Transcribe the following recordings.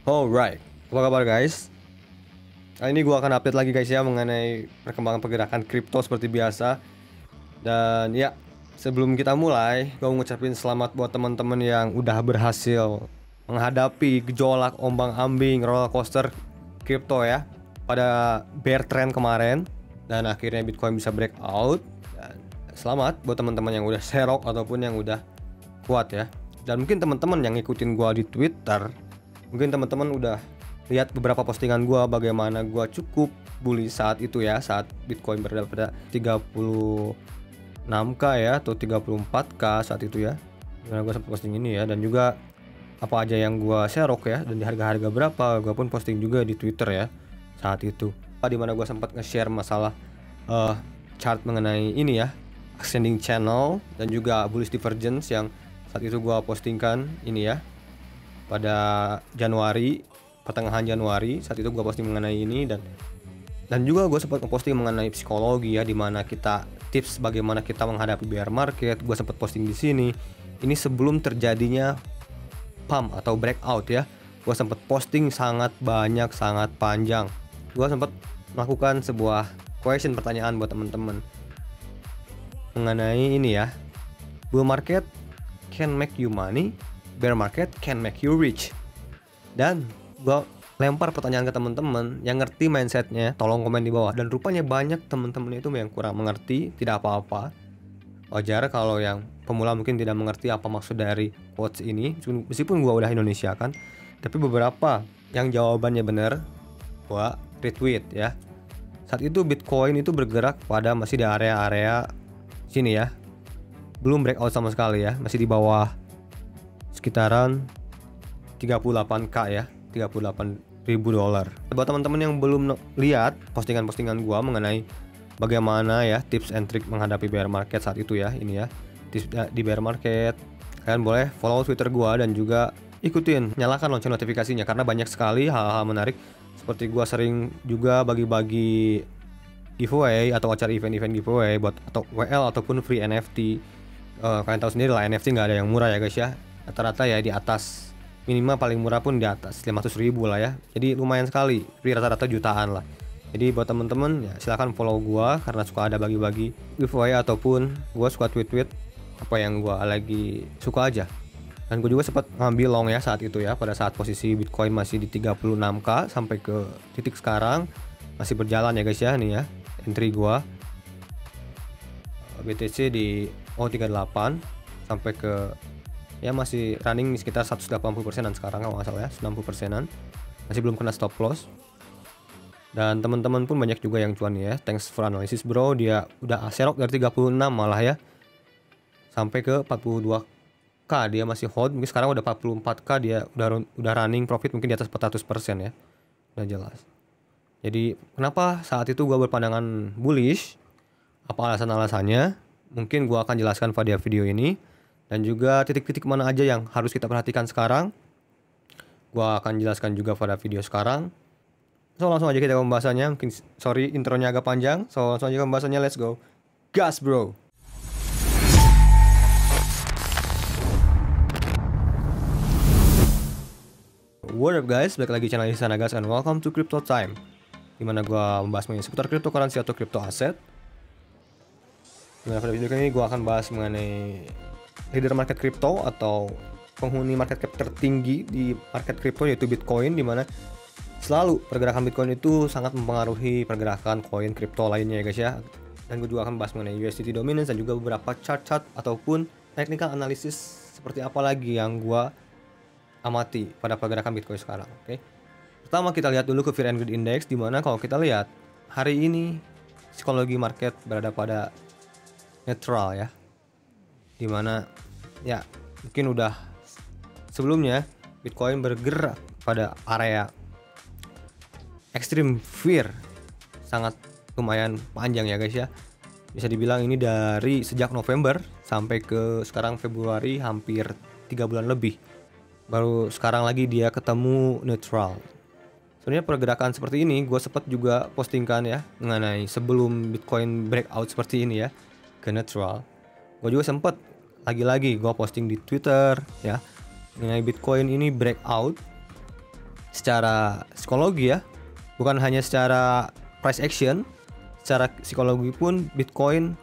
Alright, apa kabar guys? Kali ini gue akan update lagi guys ya mengenai perkembangan pergerakan kripto seperti biasa. Dan ya, sebelum kita mulai, gue mau ngucapin selamat buat teman-teman yang udah berhasil menghadapi gejolak ombang-ambing roller coaster kripto ya pada bear trend kemarin, dan akhirnya Bitcoin bisa breakout. Dan selamat buat teman-teman yang udah serok ataupun yang udah kuat ya. Dan mungkin teman-teman yang ngikutin gue di Twitter, mungkin teman-teman udah lihat beberapa postingan gue bagaimana gue cukup bullish saat itu ya, saat Bitcoin berada pada 36k ya atau 34k saat itu ya. Dimana gue sempat posting ini ya, dan juga apa aja yang gue serok ya, dan di harga-harga berapa gue pun posting juga di Twitter ya saat itu. Dimana gue sempat nge-share masalah chart mengenai ini ya, ascending channel dan juga bullish divergence yang saat itu gue postingkan ini ya pada Januari, pertengahan Januari. Saat itu gue posting mengenai ini, dan juga gue sempat ngeposting mengenai psikologi ya, dimana kita tips bagaimana kita menghadapi bear market. Gue sempat posting di sini. Ini sebelum terjadinya pump atau breakout ya. Gue sempat posting sangat banyak, sangat panjang. Gue sempat melakukan sebuah pertanyaan buat teman-teman mengenai ini ya, bull market can make you money, bear market can make you rich. Dan gue lempar pertanyaan ke teman-teman yang ngerti mindsetnya, tolong komen di bawah. Dan rupanya banyak teman-teman itu yang kurang mengerti. Tidak apa-apa, wajar kalau yang pemula mungkin tidak mengerti apa maksud dari quotes ini, meskipun gue udah Indonesia kan. Tapi beberapa yang jawabannya bener, gue retweet ya. Saat itu Bitcoin itu bergerak pada masih di area-area sini ya, belum breakout sama sekali ya, masih di bawah sekitaran 38k ya, $38.000. Buat teman-teman yang belum lihat postingan-postingan gua mengenai bagaimana ya tips and trick menghadapi bear market saat itu ya, ini ya tips di bear market, kalian boleh follow Twitter gua dan juga ikutin, nyalakan lonceng notifikasinya karena banyak sekali hal-hal menarik. Seperti gua sering juga bagi-bagi giveaway atau acara event-event giveaway buat atau WL ataupun free NFT. Kalian tahu sendiri lah, NFT nggak ada yang murah ya guys ya. Rata-rata ya di atas, minimal paling murah pun di atas 500.000 lah ya. Jadi lumayan sekali, rata-rata jutaan lah. Jadi buat temen-temen ya silahkan follow gua karena suka ada bagi-bagi giveaway ataupun gua suka tweet-tweet apa yang gua lagi suka aja. Dan gue juga sempat ngambil long ya saat itu ya, pada saat posisi Bitcoin masih di 36k sampai ke titik sekarang masih berjalan ya guys ya, nih ya entry gua BTC di 38 sampai ke ya masih running di sekitar 180%an sekarang kalau nggak salah ya, 90%an, masih belum kena stop loss. Dan teman-teman pun banyak juga yang cuan ya, thanks for analysis bro, dia udah serok dari 36 malah ya sampai ke 42k, dia masih hold, mungkin sekarang udah 44k, dia udah running profit mungkin di atas 400% ya, udah jelas. Jadi kenapa saat itu gua berpandangan bullish, apa alasan-alasannya, mungkin gua akan jelaskan pada video ini. Dan juga titik-titik mana aja yang harus kita perhatikan sekarang, gua akan jelaskan juga pada video sekarang. So langsung aja kita ke pembahasannya. Mungkin sorry intronya agak panjang, so langsung aja ke pembahasannya, let's go. Gas bro. What up guys, balik lagi channel Ihsan Agas and welcome to Crypto Time, dimana gue membahas mengenai seputar cryptocurrency atau crypto asset. Dimana pada video kali ini gue akan bahas mengenai leader market crypto atau penghuni market cap tertinggi di market crypto, yaitu Bitcoin, dimana selalu pergerakan Bitcoin itu sangat mempengaruhi pergerakan koin crypto lainnya ya guys ya. Dan gue juga akan bahas mengenai USDT dominance dan juga beberapa chart-chart ataupun technical analysis seperti apa lagi yang gue amati pada pergerakan Bitcoin sekarang. Oke. Pertama kita lihat dulu ke Fear and Greed Index, dimana kalau kita lihat hari ini psikologi market berada pada netral ya, dimana ya mungkin udah sebelumnya Bitcoin bergerak pada area extreme fear sangat lumayan panjang ya guys ya. Bisa dibilang ini dari sejak November sampai ke sekarang Februari, hampir 3 bulan lebih. Baru sekarang lagi dia ketemu neutral. Sebenarnya pergerakan seperti ini gue sempat juga postingkan ya mengenai sebelum Bitcoin breakout seperti ini ya ke neutral. Gue juga sempat lagi-lagi gue posting di Twitter ya mengenai Bitcoin ini breakout secara psikologi ya, bukan hanya secara price action, secara psikologi pun Bitcoin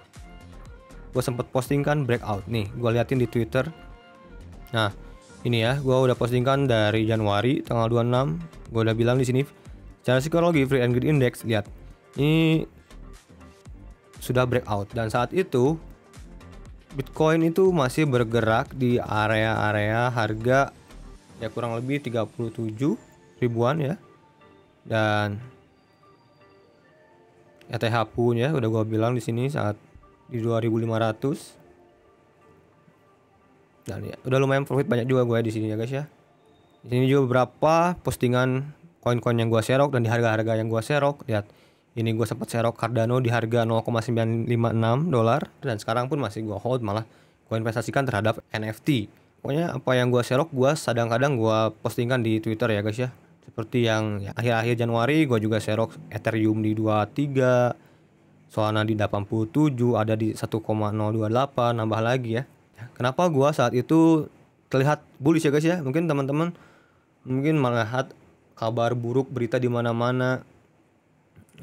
gue sempet postingkan breakout nih, gue liatin di Twitter. Nah ini ya, gue udah postingkan dari Januari tanggal 26. Gue udah bilang di sini secara psikologi Fear and Greed Index, lihat ini sudah breakout, dan saat itu Bitcoin itu masih bergerak di area-area harga ya kurang lebih 37 ribuan ya, dan ETH pun ya udah gue bilang di sini saat di 2500. Dan ya udah lumayan profit banyak juga gue di sini ya guys ya. Di sini juga beberapa postingan koin-koin yang gue serok dan di harga-harga yang gue serok. Lihat, ini gue sempat serok Cardano di harga 0,956 dolar, dan sekarang pun masih gue hold, malah gue investasikan terhadap NFT. Pokoknya apa yang gue serok gue kadang-kadang gue postingkan di Twitter ya guys ya. Seperti yang ya, akhir-akhir Januari gue juga serok Ethereum di 23, Solana di 87, ada di 1,028, nambah lagi ya. Kenapa gua saat itu terlihat bullish ya guys ya? Mungkin teman-teman melihat kabar buruk, berita di mana-mana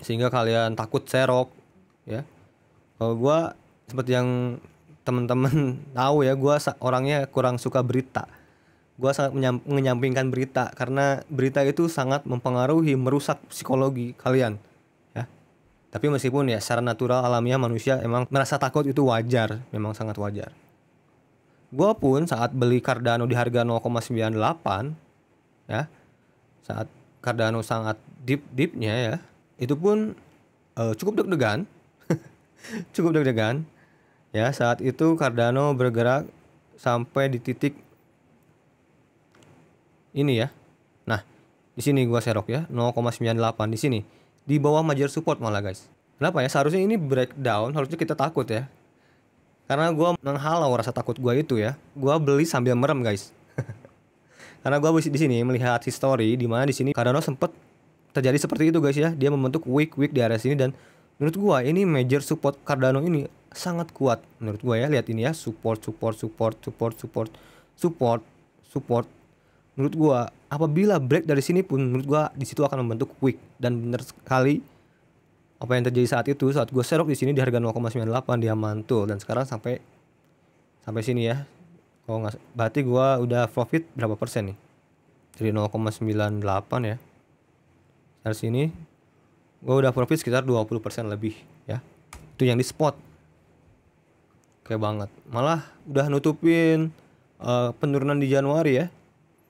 sehingga kalian takut serok ya. Kalau gua seperti yang teman-teman tahu ya, gua orangnya kurang suka berita. Gua sangat menyampingkan berita karena berita itu sangat mempengaruhi, merusak psikologi kalian ya. Tapi meskipun ya secara natural alamiah manusia emang merasa takut itu wajar, memang sangat wajar. Gue pun saat beli Cardano di harga 0,98 ya, saat Cardano sangat deep-deepnya ya, itu pun cukup deg-degan. Cukup deg-degan ya. Saat itu Cardano bergerak sampai di titik ini ya. Nah di sini gue serok ya 0,98 di sini, di bawah major support malah guys. Kenapa ya? Seharusnya ini breakdown, harusnya kita takut ya. Karena gue menghalau rasa takut gue itu ya. Gue beli sambil merem guys. Karena gue di sini melihat history di mana di sini Cardano sempat terjadi seperti itu guys ya. Dia membentuk wick di area sini, dan menurut gue ini major support Cardano ini sangat kuat menurut gue ya. Lihat ini ya, support. Menurut gue apabila break dari sini pun menurut gue di situ akan membentuk wick, dan benar sekali apa yang terjadi saat itu. Saat gue serok di sini di harga 0,98 dia mantul, dan sekarang sampai sini ya. Kalau nggak, berarti gue udah profit berapa persen nih? Dari 0,98 ya. Dari sini gue udah profit sekitar 20% lebih ya. Itu yang di spot. Oke banget. Malah udah nutupin penurunan di Januari ya.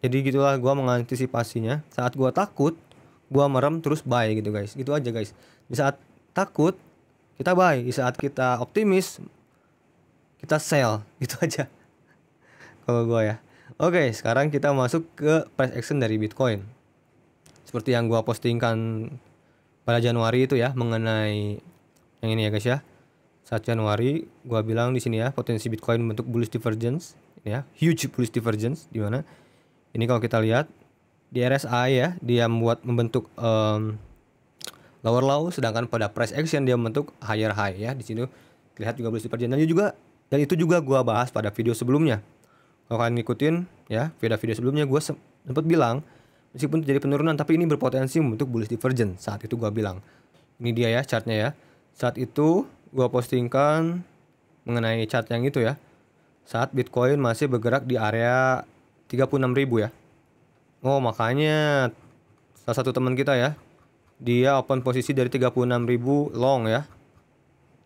Jadi gitulah gue mengantisipasinya. Saat gue takut, gue merem terus buy gitu guys. Gitu aja guys. Di saat takut kita buy, di saat kita optimis kita sell, gitu aja kalau gue ya. Oke, sekarang kita masuk ke price action dari Bitcoin. Seperti yang gue postingkan pada Januari itu ya, mengenai yang ini ya guys ya. Saat Januari gue bilang di sini ya, potensi Bitcoin membentuk bullish divergence ya, huge bullish divergence, di mana ini kalau kita lihat di RSI ya, dia membentuk lower low, sedangkan pada price action dia membentuk higher high ya. Di sini lihat juga bullish divergence, dan itu juga gua bahas pada video sebelumnya. Kalau kalian ngikutin ya, video sebelumnya gua sempat bilang meskipun terjadi penurunan tapi ini berpotensi membentuk bullish divergence. Saat itu gua bilang. Ini dia ya chartnya ya. Saat itu gua postingkan mengenai chart yang itu ya. Saat Bitcoin masih bergerak di area 36.000 ya. Oh, makanya salah satu teman kita ya, dia open posisi dari 36.000 long ya.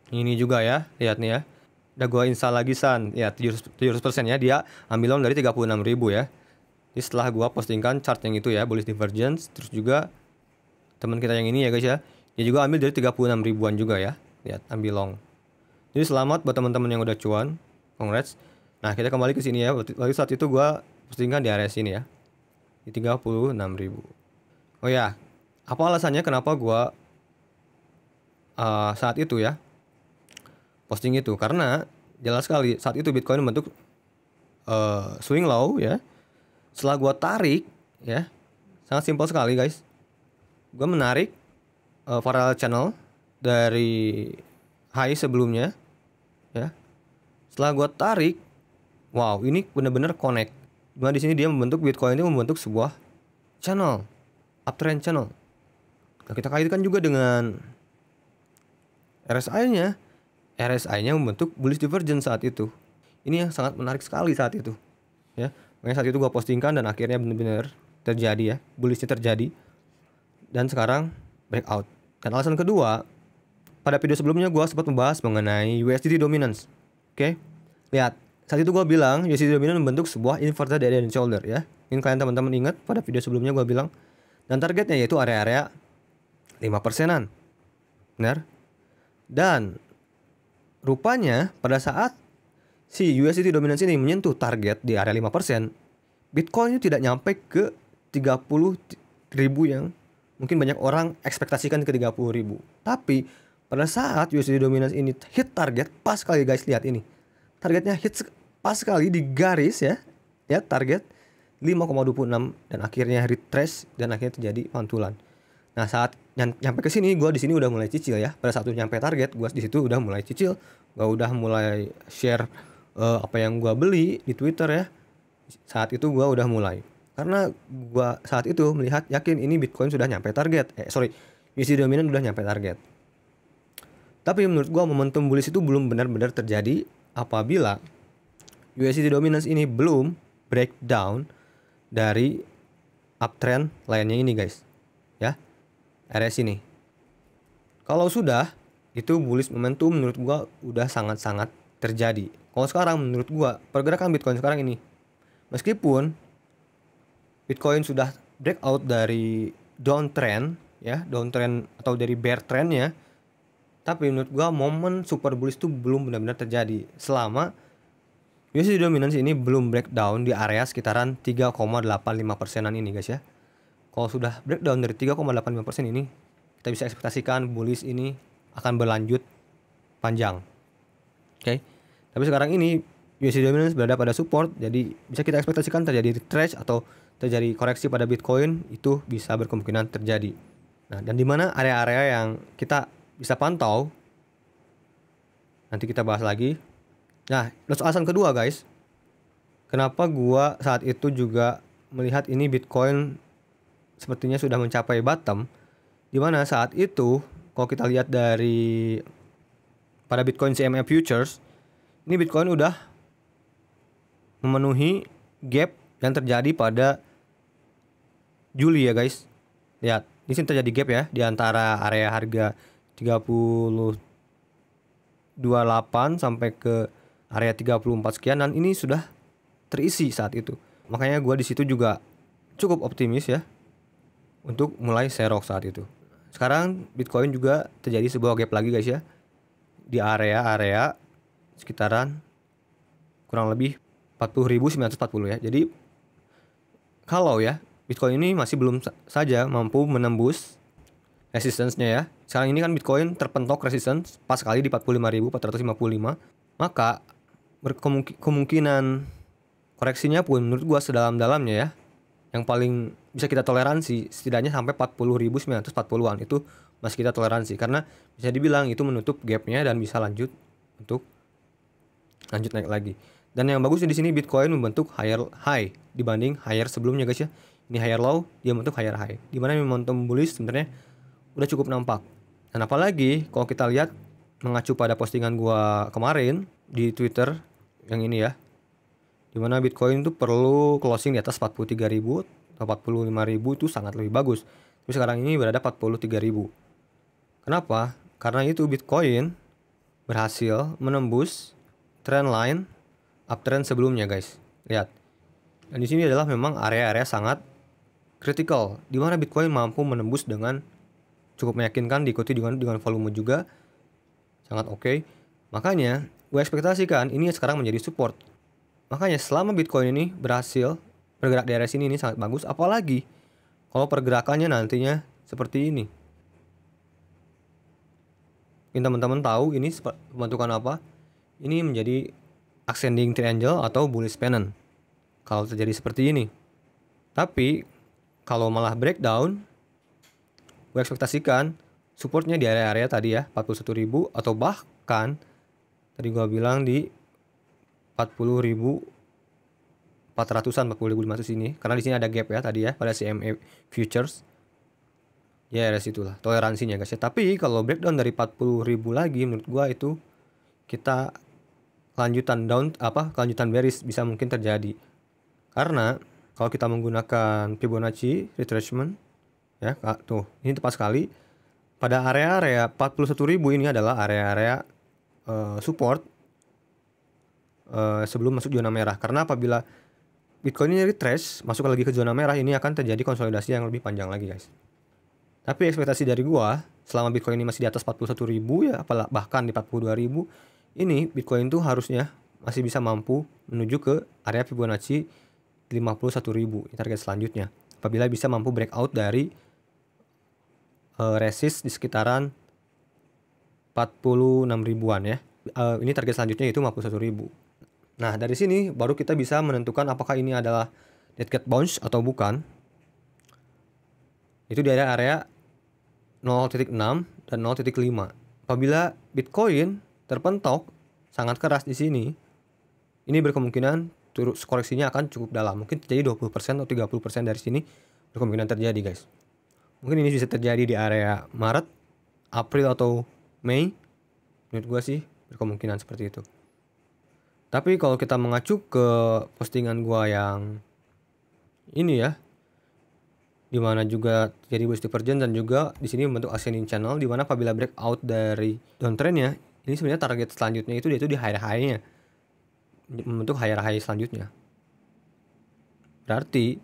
Ini juga ya, lihat nih ya. Udah gua install lagi San. Ya, 700% ya, dia ambil long dari 36.000 ya. Ini setelah gua postingkan chart yang itu ya, bullish divergence. Terus juga teman kita yang ini ya guys ya, dia juga ambil dari 36 ribuan juga ya. Lihat, ambil long. Jadi selamat buat teman-teman yang udah cuan. Congrats. Nah, kita kembali ke sini ya. Lalu saat itu gua postingkan di area sini ya, di 36.000. Oh ya, apa alasannya kenapa gua saat itu ya posting itu? Karena jelas sekali saat itu Bitcoin membentuk swing low ya. Setelah gua tarik ya, sangat simpel sekali guys. Gua menarik parallel channel dari high sebelumnya ya. Setelah gua tarik, wow, ini benar-benar connect. Nah, di sini dia membentuk Bitcoin ini membentuk sebuah channel uptrend channel. Nah, kita kaitkan juga dengan RSI-nya. RSI-nya membentuk bullish divergence saat itu. Ini yang sangat menarik sekali saat itu. Ya, makanya saat itu gua postingkan dan akhirnya benar-benar terjadi ya, bullishnya terjadi. Dan sekarang breakout. Dan alasan kedua, pada video sebelumnya gua sempat membahas mengenai USDT dominance. Oke, lihat. Saat itu gua bilang USDT dominance membentuk sebuah inverted head and shoulder ya. Mungkin kalian teman-teman ingat pada video sebelumnya gua bilang. Dan targetnya yaitu area-area 5%-an. Benar? Dan rupanya pada saat si USDT dominance ini menyentuh target di area 5%, Bitcoin itu tidak nyampe ke 30.000 yang mungkin banyak orang ekspektasikan ke 30.000. Tapi pada saat USDT dominance ini hit target, pas sekali guys, lihat ini. Targetnya hit pas sekali di garis ya. Ya, target 5,26 dan akhirnya retrace dan akhirnya terjadi pantulan. Nah, saat nyampe ke sini, gue di sini udah mulai cicil ya. Pada saat nyampe target, gue di situ udah mulai cicil. Gue udah mulai share apa yang gue beli di Twitter ya. Saat itu gue udah mulai. Karena gue saat itu melihat yakin ini Bitcoin sudah nyampe target. USDT dominant udah nyampe target. Tapi menurut gue momentum bullish itu belum benar-benar terjadi apabila USDT dominance ini belum breakdown dari uptrend lainnya ini guys. Ya. Area sini. Kalau sudah, itu bullish momentum menurut gua udah sangat-sangat terjadi. Kalau sekarang menurut gua pergerakan Bitcoin sekarang ini, meskipun Bitcoin sudah breakout dari downtrend ya, downtrend atau dari bear trendnya, tapi menurut gua momen super bullish itu belum benar-benar terjadi selama USDT dominance ini belum breakdown di area sekitaran 3,85%-an ini guys ya. Kalau sudah breakdown dari 3,85% ini, kita bisa ekspektasikan bullish ini akan berlanjut panjang. Oke. Tapi sekarang ini USDT dominance berada pada support, jadi bisa kita ekspektasikan terjadi retrace atau terjadi koreksi pada Bitcoin, itu bisa berkemungkinan terjadi. Nah, dan di mana area-area yang kita bisa pantau, nanti kita bahas lagi. Nah, alasan kedua guys, kenapa gua saat itu juga melihat ini Bitcoin sepertinya sudah mencapai bottom, di mana saat itu kalau kita lihat dari pada Bitcoin CME Futures, ini Bitcoin udah memenuhi gap yang terjadi pada Juli ya guys. Lihat, di sini terjadi gap ya di antara area harga 30.28 sampai ke area 34 sekian, dan ini sudah terisi saat itu. Makanya gue di situ juga cukup optimis ya untuk mulai serok saat itu. Sekarang Bitcoin juga terjadi sebuah gap lagi guys ya, di area-area sekitaran kurang lebih 40.940 ya. Jadi kalau ya Bitcoin ini masih belum saja mampu menembus resistance-nya ya. Sekarang ini kan Bitcoin terpentok resistance pas kali di 45.455, maka kemungkinan koreksinya pun menurut gua sedalam-dalamnya ya. Yang paling bisa kita toleransi setidaknya sampai 40.940-an, itu masih kita toleransi karena bisa dibilang itu menutup gapnya dan bisa lanjut untuk lanjut naik lagi. Dan yang bagusnya di sini Bitcoin membentuk higher high dibanding higher sebelumnya guys ya. Ini higher low, dia membentuk higher high. Di mana momentum bullish sebenarnya udah cukup nampak. Dan apalagi kalau kita lihat mengacu pada postingan gua kemarin di Twitter yang ini ya, dimana Bitcoin itu perlu closing di atas 43.000 atau 45.000 itu sangat lebih bagus. Tapi sekarang ini berada 43.000. Kenapa? Karena itu Bitcoin berhasil menembus trend line uptrend sebelumnya guys. Lihat. Dan di sini adalah memang area-area sangat kritikal di mana Bitcoin mampu menembus dengan cukup meyakinkan, diikuti dengan volume juga sangat oke. Makanya gue ekspektasikan ini sekarang menjadi support. Makanya selama Bitcoin ini berhasil bergerak di area sini, ini sangat bagus. Apalagi kalau pergerakannya nantinya seperti ini. Mungkin teman-teman tahu ini pembentukan apa. Ini menjadi ascending triangle atau bullish pennant kalau terjadi seperti ini. Tapi kalau malah breakdown, gue ekspektasikan supportnya di area-area tadi ya, 41.000 atau bahkan tadi gue bilang di 40.400-an, 40.500 ini. Karena di sini ada gap ya tadi ya pada CME Futures. Ya area situlah toleransinya guys ya. Tapi kalau breakdown dari 40.000 lagi menurut gua itu kita kelanjutan bearish bisa mungkin terjadi. Karena kalau kita menggunakan Fibonacci retracement ya, tuh ini tepat sekali pada area-area 41.000 ini adalah area-area support sebelum masuk zona merah. Karena apabila Bitcoin ini retrace masuk lagi ke zona merah, ini akan terjadi konsolidasi yang lebih panjang lagi guys. Tapi ekspektasi dari gua selama Bitcoin ini masih di atas 41.000 ya, bahkan di 42.000, ini Bitcoin tuh harusnya masih bisa mampu menuju ke area Fibonacci 51.000, ini target selanjutnya. Apabila bisa mampu breakout dari resist di sekitaran 46.000-an ya. Ini target selanjutnya yaitu 51.000. Nah, dari sini baru kita bisa menentukan apakah ini adalah dead cat bounce atau bukan. Itu di area 0.6 dan 0.5. Apabila Bitcoin terpentok sangat keras di sini, ini berkemungkinan koreksinya akan cukup dalam. Mungkin terjadi 20% atau 30% dari sini berkemungkinan terjadi guys. Mungkin ini bisa terjadi di area Maret, April atau Mei. Menurut gua sih berkemungkinan seperti itu. Tapi kalau kita mengacu ke postingan gua yang ini ya, dimana juga jadi bullish divergence dan juga di sini membentuk ascending channel, dimana apabila breakout dari downtrendnya, ini sebenarnya target selanjutnya itu di higher high-nya, membentuk higher high selanjutnya. Berarti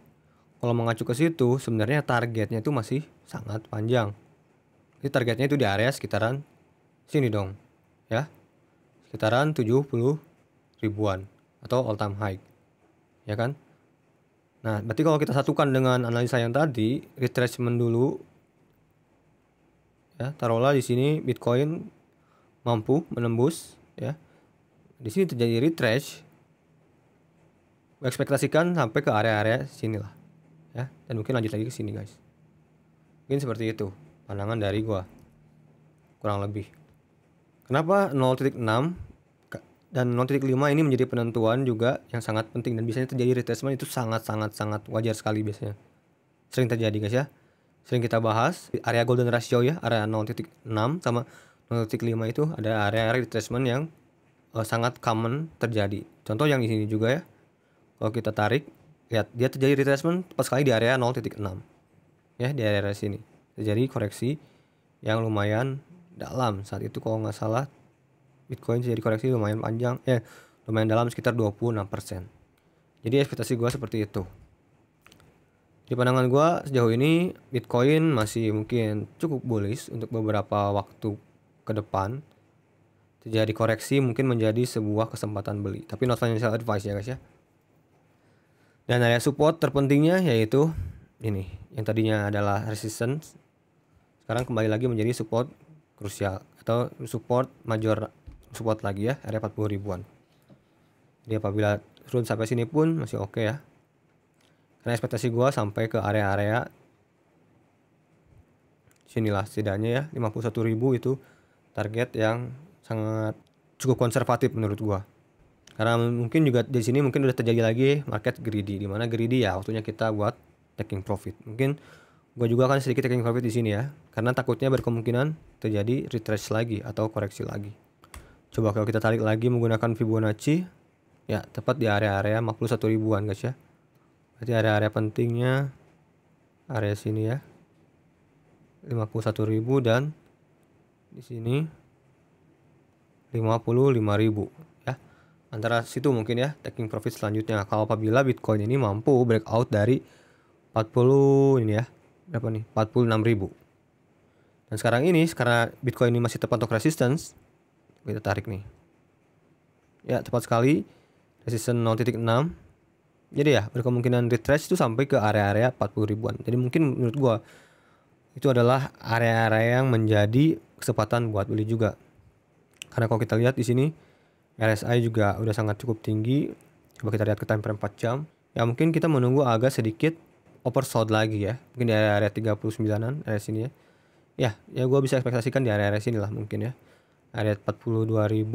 kalau mengacu ke situ sebenarnya targetnya itu masih sangat panjang. Jadi targetnya itu di area sekitaran sini dong ya, sekitaran 70.000-an atau all time high ya kan. Nah, berarti kalau kita satukan dengan analisa yang tadi, retracement dulu ya, taruhlah di sini Bitcoin mampu menembus ya. Di sini terjadi retrace. Ekspektasikan sampai ke area-area sinilah ya, dan mungkin lanjut lagi ke sini guys. Mungkin seperti itu pandangan dari gua kurang lebih. Kenapa 0.6 dan 0.5 ini menjadi penentuan juga yang sangat penting, dan biasanya terjadi retracement itu sangat wajar sekali biasanya. Sering terjadi guys ya. Sering kita bahas area golden ratio ya, area 0.6 sama 0.5 itu ada area retracement yang sangat common terjadi. Contoh yang di sini juga ya. Kalau kita tarik, lihat dia terjadi retracement tepat sekali di area 0.6. Ya, di area sini. Terjadi koreksi yang lumayan dalam saat itu, kalau nggak salah Bitcoin terjadi koreksi lumayan panjang, lumayan dalam sekitar 26%. Jadi ekspektasi gua seperti itu. Di pandangan gua sejauh ini Bitcoin masih mungkin cukup bullish untuk beberapa waktu ke depan. Terjadi koreksi mungkin menjadi sebuah kesempatan beli, tapi not financial advice ya guys ya. Dan area support terpentingnya yaitu ini, yang tadinya adalah resistance, sekarang kembali lagi menjadi support krusial atau support major, support lagi ya, area 40.000-an. Jadi apabila turun sampai sini pun masih oke ya. Karena ekspektasi gua sampai ke area-area sinilah setidaknya ya, 51.000 itu target yang sangat cukup konservatif menurut gua. Karena mungkin juga di sini mungkin udah terjadi lagi market greedy, di mana greedy ya waktunya kita buat taking profit. Mungkin gua juga akan sedikit taking profit di sini ya, karena takutnya berkemungkinan terjadi retrace lagi atau koreksi lagi. Coba kalau kita tarik lagi menggunakan Fibonacci, ya tepat di area-area 51.000-an guys ya. Berarti area-area pentingnya area sini ya, 51.000 dan di sini 55.000 ya. Antara situ mungkin ya taking profit selanjutnya. Kalau apabila Bitcoin ini mampu breakout dari 40 ini ya, berapa nih? 46.000. Dan sekarang ini karena Bitcoin ini masih terpatok resistance, kita tarik nih. Ya, tepat sekali resistance 0.6. Jadi ya berkemungkinan retrace itu sampai ke area-area 40.000-an. Jadi mungkin menurut gua itu adalah area-area yang menjadi kesempatan buat beli juga. Karena kalau kita lihat di sini RSI juga udah sangat cukup tinggi. Coba kita lihat ke time frame 4 jam. Ya mungkin kita menunggu agak sedikit oversold lagi ya. Mungkin di area 39-an area sini ya. Ya gua bisa ekspektasikan di area-area sini lah mungkin ya. Area 42.000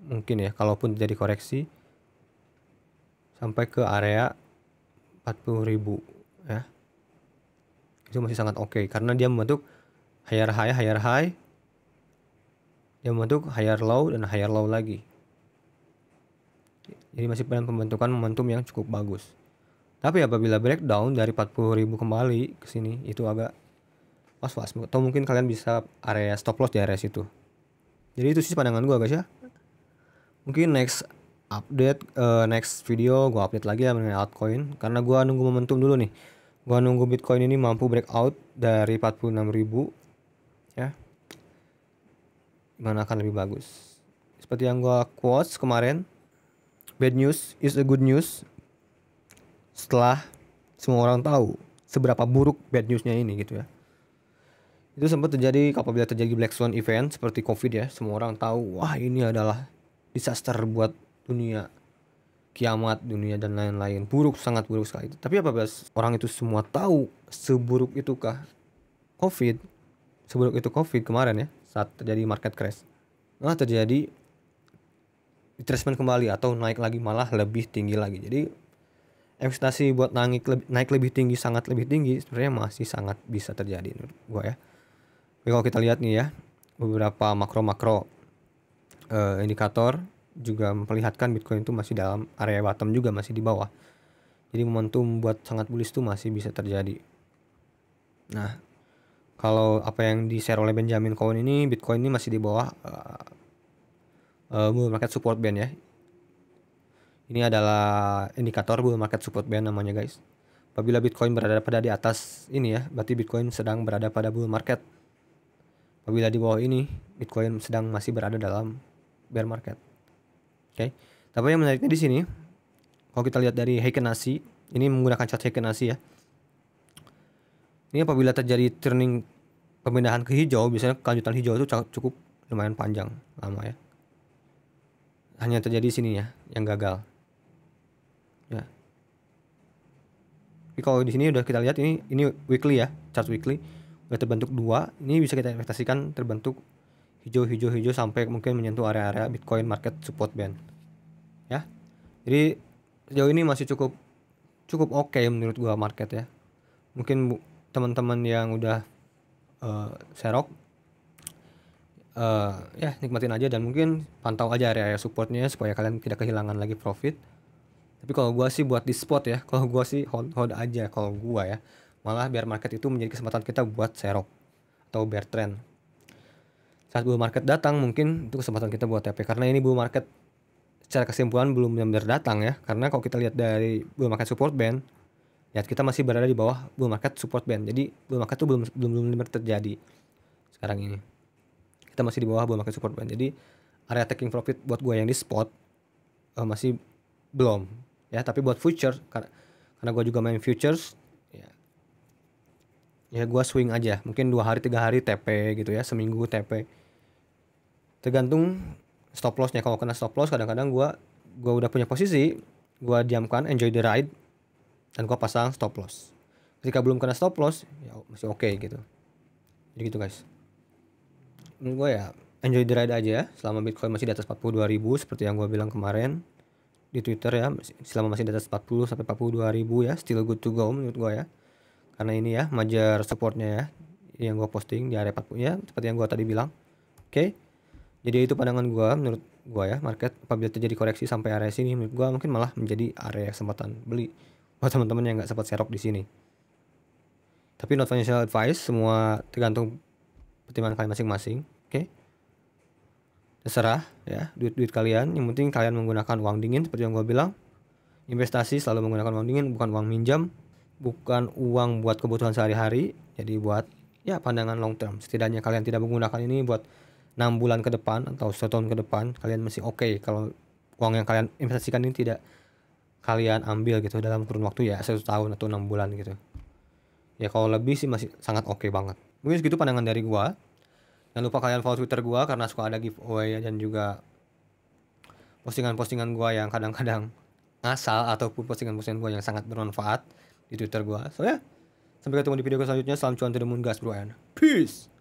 mungkin ya, kalaupun terjadi koreksi sampai ke area 40.000 ya. Itu itu masih sangat oke karena dia membentuk higher high, dia membentuk higher low dan higher low lagi. Jadi masih pada pembentukan momentum yang cukup bagus. Tapi apabila breakdown dari 40.000 kembali ke sini itu agak was-was, atau mungkin kalian bisa area stop loss di area situ. Jadi itu sih pandangan gue guys ya. Mungkin next video gue update lagi ya mengenai altcoin, karena gue nunggu momentum dulu nih. Gue nunggu Bitcoin ini mampu breakout dari 46.000 ya, gimana akan lebih bagus. Seperti yang gue quotes kemarin, bad news is a good news. Setelah semua orang tahu seberapa buruk bad newsnya ini gitu ya. Itu sempat terjadi apabila terjadi black swan event seperti COVID ya. Semua orang tahu, wah ini adalah disaster buat dunia, kiamat dunia dan lain-lain. Buruk, sangat buruk sekali. Tapi apabila orang itu semua tahu seburuk itukah COVID, seburuk itu COVID kemarin ya, saat terjadi market crash, malah terjadi retracement kembali atau naik lagi, malah lebih tinggi lagi. Jadi ekspektasi buat naik lebih tinggi, sangat lebih tinggi sebenarnya masih sangat bisa terjadi menurut gua ya. Tapi kalau kita lihat nih ya, beberapa makro indikator juga memperlihatkan Bitcoin itu masih dalam area bottom juga, masih di bawah. Jadi momentum buat sangat bullish itu masih bisa terjadi. Nah, kalau apa yang di-share oleh Benjamin Cowen ini, Bitcoin ini masih di bawah bull market support band ya. Ini adalah indikator bull market support band namanya guys. Apabila Bitcoin berada pada di atas ini ya, berarti Bitcoin sedang berada pada bull market. Apabila di bawah ini, Bitcoin sedang masih berada dalam bear market. Oke. Tapi yang menariknya di sini, kalau kita lihat dari Heiken Ashi, ini menggunakan chart Heiken Ashi ya. Ini apabila terjadi turning, pemindahan ke hijau, biasanya kelanjutan hijau itu cukup lumayan panjang, lama ya. Hanya terjadi sini ya, yang gagal. Ya. Tapi kalau di sini udah kita lihat ini weekly ya, chart weekly udah terbentuk 2. Ini bisa kita ekspektasikan terbentuk hijau sampai mungkin menyentuh area-area Bitcoin market support band. Ya. Jadi sejauh ini masih cukup oke menurut gua market ya. Mungkin teman-teman yang udah serok ya nikmatin aja dan mungkin pantau aja area supportnya supaya kalian tidak kehilangan lagi profit. Tapi kalau gua sih buat di spot ya, kalau gua sih hold aja kalau gua ya. Malah bear market itu menjadi kesempatan kita buat serok atau bear trend. Saat bull market datang mungkin itu kesempatan kita buat TP, karena ini bull market secara kesimpulan belum benar-benar datang ya. Karena kalau kita lihat dari bull market support band, lihat kita masih berada di bawah bull market support band. Jadi bull market itu belum benar terjadi sekarang ini. Kita masih di bawah bull market support band. Jadi area taking profit buat gue yang di spot masih belum ya. Tapi buat future, karena gue juga main futures ya gue swing aja. Mungkin 2 hari 3 hari TP gitu ya, seminggu TP. Tergantung stop lossnya. Kalau kena stop loss kadang-kadang gue udah punya posisi, gue diamkan, enjoy the ride, dan gue pasang stop loss. Ketika belum kena stop loss ya masih oke gitu. Jadi gitu guys. Menurut gue ya enjoy the ride aja selama Bitcoin masih di atas 42.000 seperti yang gue bilang kemarin di Twitter ya. Selama masih di atas 40 sampai 42.000 ya, still good to go menurut gue ya. Karena ini ya major supportnya ya yang gue posting di area 40 ya, seperti yang gue tadi bilang. Oke. Jadi itu pandangan gue, menurut gue ya, market apabila terjadi koreksi sampai area sini menurut gue mungkin malah menjadi area kesempatan beli buat teman-teman yang nggak sempat serok di sini. Tapi not financial advice, semua tergantung pertimbangan kalian masing-masing. Oke. Terserah ya, duit kalian, yang penting kalian menggunakan uang dingin seperti yang gue bilang. Investasi selalu menggunakan uang dingin, bukan uang minjam, bukan uang buat kebutuhan sehari-hari. Jadi buat ya pandangan long term. Setidaknya kalian tidak menggunakan ini buat 6 bulan ke depan atau 1 tahun ke depan, kalian masih oke kalau uang yang kalian investasikan ini tidak kalian ambil gitu dalam kurun waktu ya 1 tahun atau 6 bulan gitu. Ya kalau lebih sih masih sangat oke banget. Mungkin segitu pandangan dari gua. Jangan lupa kalian follow Twitter gua karena suka ada giveaway dan juga postingan-postingan gua yang kadang-kadang ngasal ataupun postingan-postingan gua yang sangat bermanfaat di Twitter gua. So ya, sampai ketemu di video selanjutnya. Salam cuan to the moon guys bro, and peace.